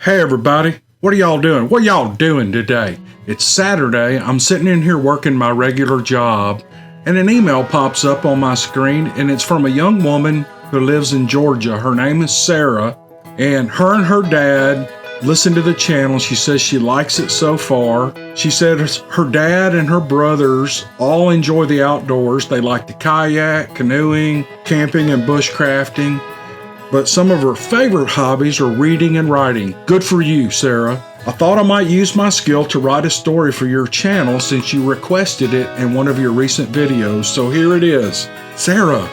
Hey everybody, what are y'all doing? What are y'all doing today? It's Saturday, I'm sitting in here working my regular job, and an email pops up on my screen, and it's from a young woman who lives in Georgia. Her name is Sara, and her dad listen to the channel. She says she likes it so far. She said her dad and her brothers all enjoy the outdoors. They like to kayak, canoeing, camping, and bushcrafting. But some of her favorite hobbies are reading and writing. Good for you, Sara. I thought I might use my skill to write a story for your channel since you requested it in one of your recent videos. So here it is. Sara,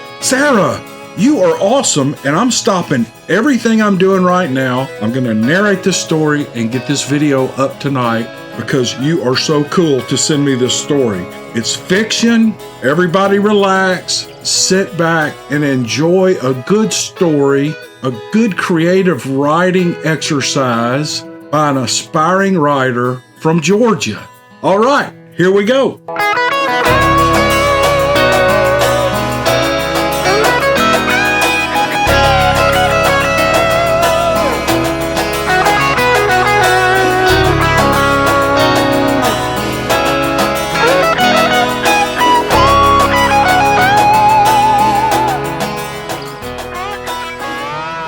you are awesome, and I'm stopping everything I'm doing right now. I'm going to narrate this story and get this video up tonight because you are so cool to send me this story. It's fiction. Everybody relax, sit back, and enjoy a good story, a good creative writing exercise by an aspiring writer from Georgia. All right, here we go.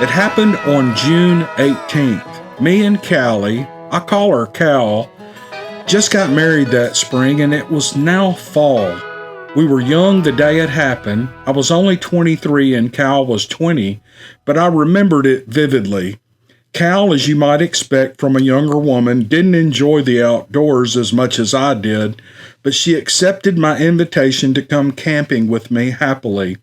It happened on June 18th. Me and Callie, I call her Cal, just got married that spring, and it was now fall. We were young the day it happened. I was only 23 and Cal was 20, but I remembered it vividly. Cal, as you might expect from a younger woman, didn't enjoy the outdoors as much as I did, but she accepted my invitation to come camping with me happily.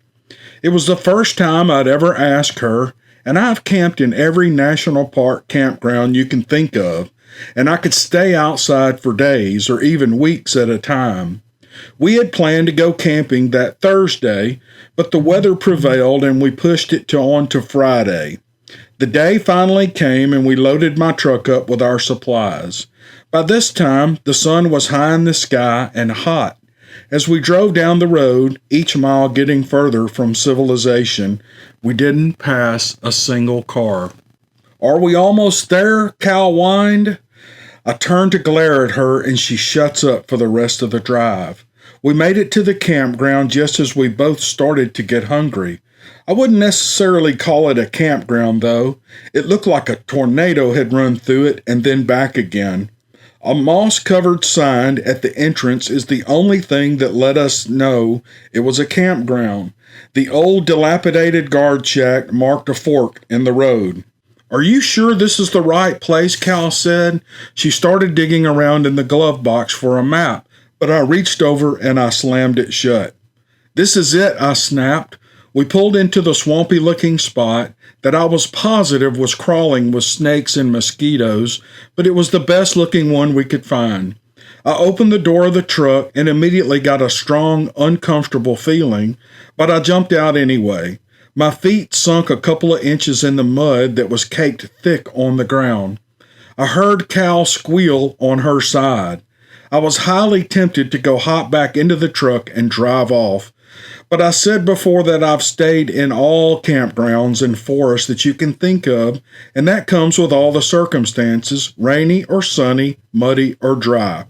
It was the first time I'd ever asked her, and I've camped in every national park campground you can think of, and I could stay outside for days or even weeks at a time. We had planned to go camping that Thursday, but the weather prevailed and we pushed it on to Friday. The day finally came and we loaded my truck up with our supplies. By this time, the sun was high in the sky and hot. As we drove down the road, each mile getting further from civilization, we didn't pass a single car. "Are we almost there?" Cal whined. I turned to glare at her and she shuts up for the rest of the drive. We made it to the campground just as we both started to get hungry. I wouldn't necessarily call it a campground though. It looked like a tornado had run through it and then back again. A moss-covered sign at the entrance is the only thing that let us know it was a campground. The old dilapidated guard shack marked a fork in the road. "Are you sure this is the right place?" Cal said. She started digging around in the glove box for a map, but I reached over and I slammed it shut. "This is it," I snapped. We pulled into the swampy-looking spot that I was positive was crawling with snakes and mosquitoes, but it was the best-looking one we could find. I opened the door of the truck and immediately got a strong, uncomfortable feeling, but I jumped out anyway. My feet sunk a couple of inches in the mud that was caked thick on the ground. I heard Cal squeal on her side. I was highly tempted to go hop back into the truck and drive off. But I said before that I've stayed in all campgrounds and forests that you can think of, and that comes with all the circumstances, rainy or sunny, muddy or dry.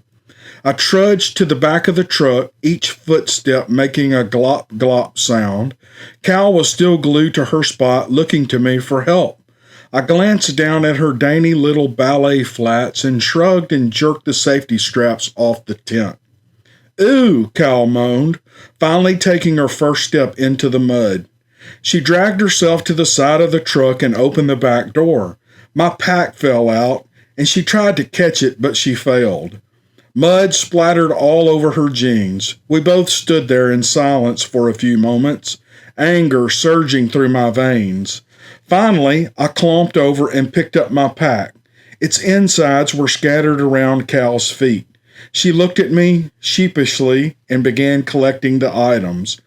I trudged to the back of the truck, each footstep making a glop glop sound. Cal was still glued to her spot, looking to me for help. I glanced down at her dainty little ballet flats and shrugged and jerked the safety straps off the tent. "Ooh," Cal moaned, finally taking her first step into the mud. She dragged herself to the side of the truck and opened the back door. My pack fell out, and she tried to catch it, but she failed. Mud splattered all over her jeans. We both stood there in silence for a few moments, anger surging through my veins. Finally, I clomped over and picked up my pack. Its insides were scattered around Cal's feet. She looked at me sheepishly and began collecting the items.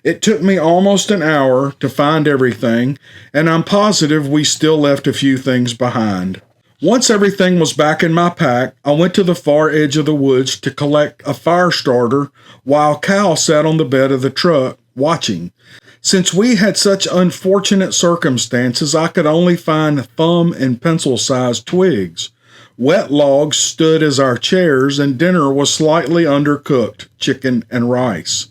It took me almost an hour to find everything, and I'm positive we still left a few things behind. Once everything was back in my pack, I went to the far edge of the woods to collect a fire starter while Cal sat on the bed of the truck, watching. Since we had such unfortunate circumstances, I could only find thumb and pencil-sized twigs. Wet logs stood as our chairs, and dinner was slightly undercooked chicken and rice.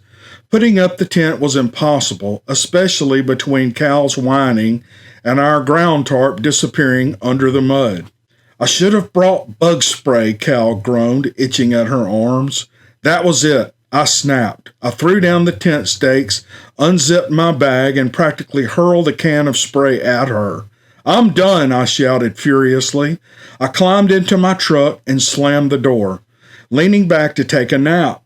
Putting up the tent was impossible, especially between Cal's whining and our ground tarp disappearing under the mud. I should have brought bug spray, Cal groaned, itching at her arms. That was it. I snapped. I threw down the tent stakes, unzipped my bag, and practically hurled a can of spray at her. I'm done, I shouted furiously. I climbed into my truck and slammed the door, leaning back to take a nap.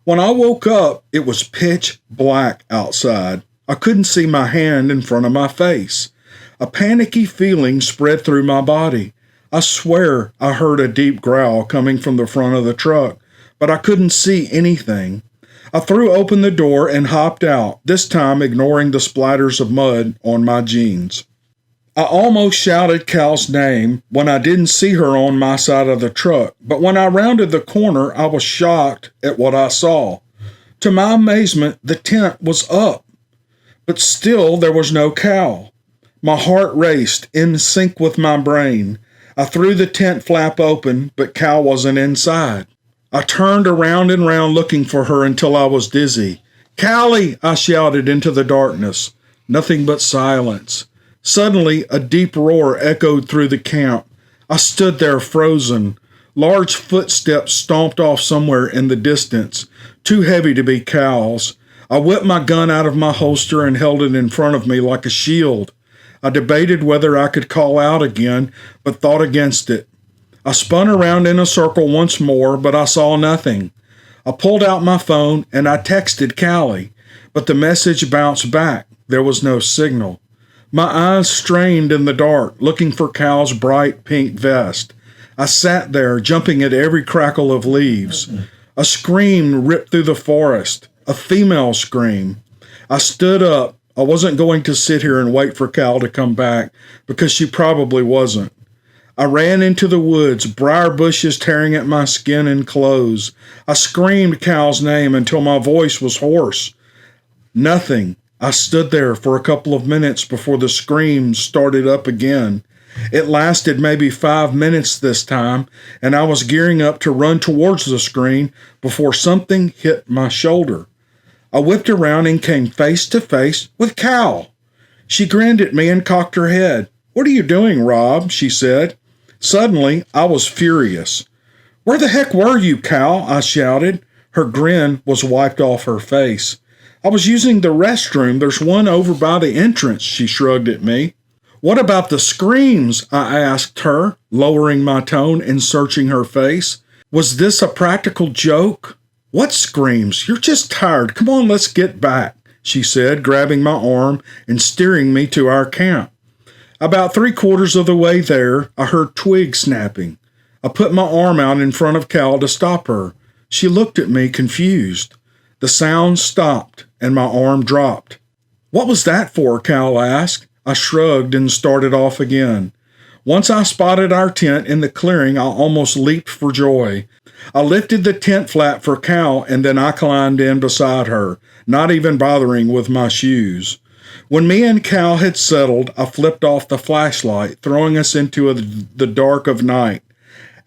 When I woke up, it was pitch black outside. I couldn't see my hand in front of my face. A panicky feeling spread through my body. I swear I heard a deep growl coming from the front of the truck, but I couldn't see anything. I threw open the door and hopped out, this time ignoring the splatters of mud on my jeans. I almost shouted Cal's name when I didn't see her on my side of the truck, but when I rounded the corner, I was shocked at what I saw. To my amazement, the tent was up, but still there was no Cal. My heart raced, in sync with my brain. I threw the tent flap open, but Cal wasn't inside. I turned around and round looking for her until I was dizzy. "Callie!" I shouted into the darkness. Nothing but silence. Suddenly, a deep roar echoed through the camp. I stood there frozen. Large footsteps stomped off somewhere in the distance, too heavy to be Cal's. I whipped my gun out of my holster and held it in front of me like a shield. I debated whether I could call out again, but thought against it. I spun around in a circle once more, but I saw nothing. I pulled out my phone and I texted Callie, but the message bounced back. There was no signal. My eyes strained in the dark, looking for Cal's bright pink vest. I sat there, jumping at every crackle of leaves. A scream ripped through the forest, a female scream. I stood up. I wasn't going to sit here and wait for Cal to come back, because she probably wasn't. I ran into the woods, briar bushes tearing at my skin and clothes. I screamed Cal's name until my voice was hoarse. Nothing. I stood there for a couple of minutes before the screams started up again. It lasted maybe 5 minutes this time, and I was gearing up to run towards the screen before something hit my shoulder. I whipped around and came face to face with Cal. She grinned at me and cocked her head. "What are you doing, Rob?" she said. Suddenly, I was furious. "Where the heck were you, Cal?" I shouted. Her grin was wiped off her face. "I was using the restroom. There's one over by the entrance," she shrugged at me. "What about the screams?" I asked her, lowering my tone and searching her face. Was this a practical joke? "What screams? You're just tired. Come on, let's get back," she said, grabbing my arm and steering me to our camp. About 3/4 of the way there, I heard twigs snapping. I put my arm out in front of Cal to stop her. She looked at me confused. The sound stopped, and my arm dropped. "What was that for?" Cal asked. I shrugged and started off again. Once I spotted our tent in the clearing, I almost leaped for joy. I lifted the tent flap for Cal, and then I climbed in beside her, not even bothering with my shoes. When me and Cal had settled, I flipped off the flashlight, throwing us into the dark of night.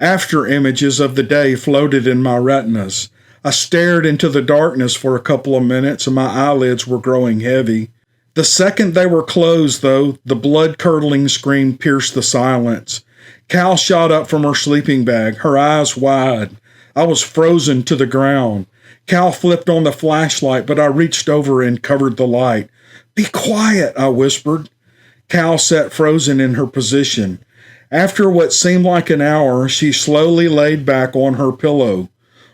After images of the day floated in my retinas. I stared into the darkness for a couple of minutes, and my eyelids were growing heavy. The second they were closed, though, the blood-curdling scream pierced the silence. Cal shot up from her sleeping bag, her eyes wide. I was frozen to the ground. Cal flipped on the flashlight, but I reached over and covered the light. "Be quiet," I whispered. Cal sat frozen in her position. After what seemed like an hour, she slowly laid back on her pillow.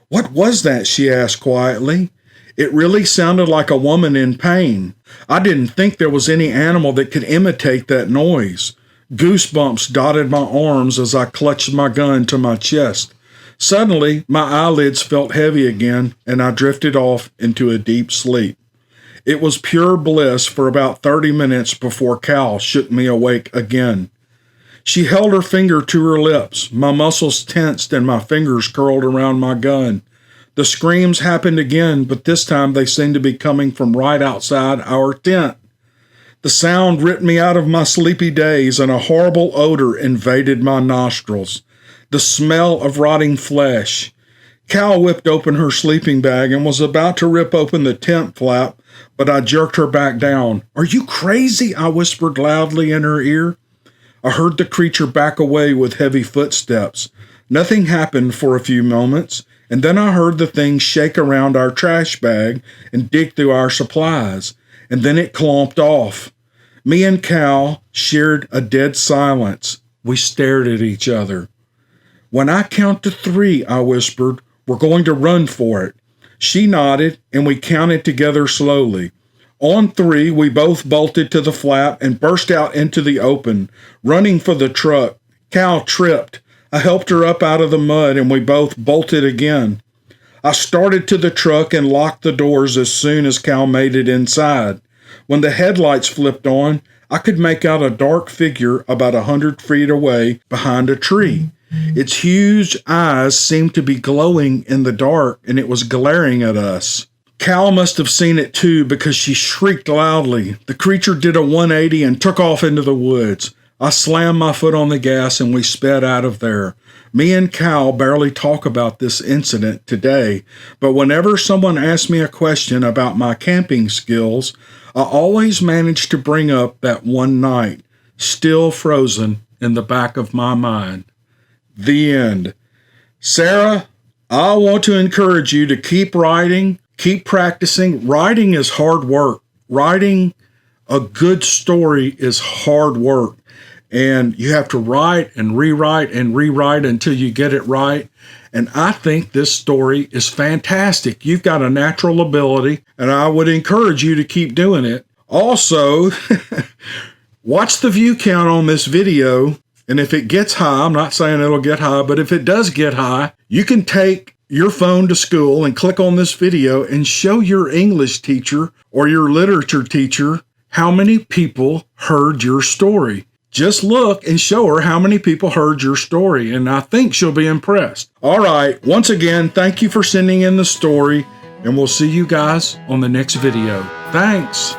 "What was that?" she asked quietly. It really sounded like a woman in pain. I didn't think there was any animal that could imitate that noise. Goosebumps dotted my arms as I clutched my gun to my chest. Suddenly, my eyelids felt heavy again, and I drifted off into a deep sleep. It was pure bliss for about 30 minutes before Cal shook me awake again. She held her finger to her lips. My muscles tensed and my fingers curled around my gun. The screams happened again, but this time they seemed to be coming from right outside our tent. The sound ripped me out of my sleepy daze, and a horrible odor invaded my nostrils. The smell of rotting flesh. Cal whipped open her sleeping bag and was about to rip open the tent flap, but I jerked her back down. "Are you crazy?" I whispered loudly in her ear. I heard the creature back away with heavy footsteps. Nothing happened for a few moments, and then I heard the thing shake around our trash bag and dig through our supplies, and then it clomped off. Me and Cal shared a dead silence. We stared at each other. "When I count to 3, I whispered, "we're going to run for it." She nodded, and we counted together slowly. On 3, we both bolted to the flap and burst out into the open, running for the truck. Cal tripped. I helped her up out of the mud, and we both bolted again. I started to the truck and locked the doors as soon as Cal made it inside. When the headlights flipped on, I could make out a dark figure about 100 feet away behind a tree. Its huge eyes seemed to be glowing in the dark, and it was glaring at us. Cal must have seen it too, because she shrieked loudly. The creature did a 180 and took off into the woods. I slammed my foot on the gas and we sped out of there. Me and Cal barely talk about this incident today, but whenever someone asks me a question about my camping skills, I always manage to bring up that one night, still frozen in the back of my mind. The end. Sara, I want to encourage you to keep writing, keep practicing. Writing is hard work. Writing a good story is hard work. And you have to write and rewrite until you get it right. And I think this story is fantastic. You've got a natural ability, and I would encourage you to keep doing it. Also, watch the view count on this video. And if it gets high, I'm not saying it'll get high, but if it does get high, you can take your phone to school and click on this video and show your English teacher or your literature teacher how many people heard your story. Just look and show her how many people heard your story, and I think she'll be impressed. All right, once again, thank you for sending in the story, and we'll see you guys on the next video. Thanks.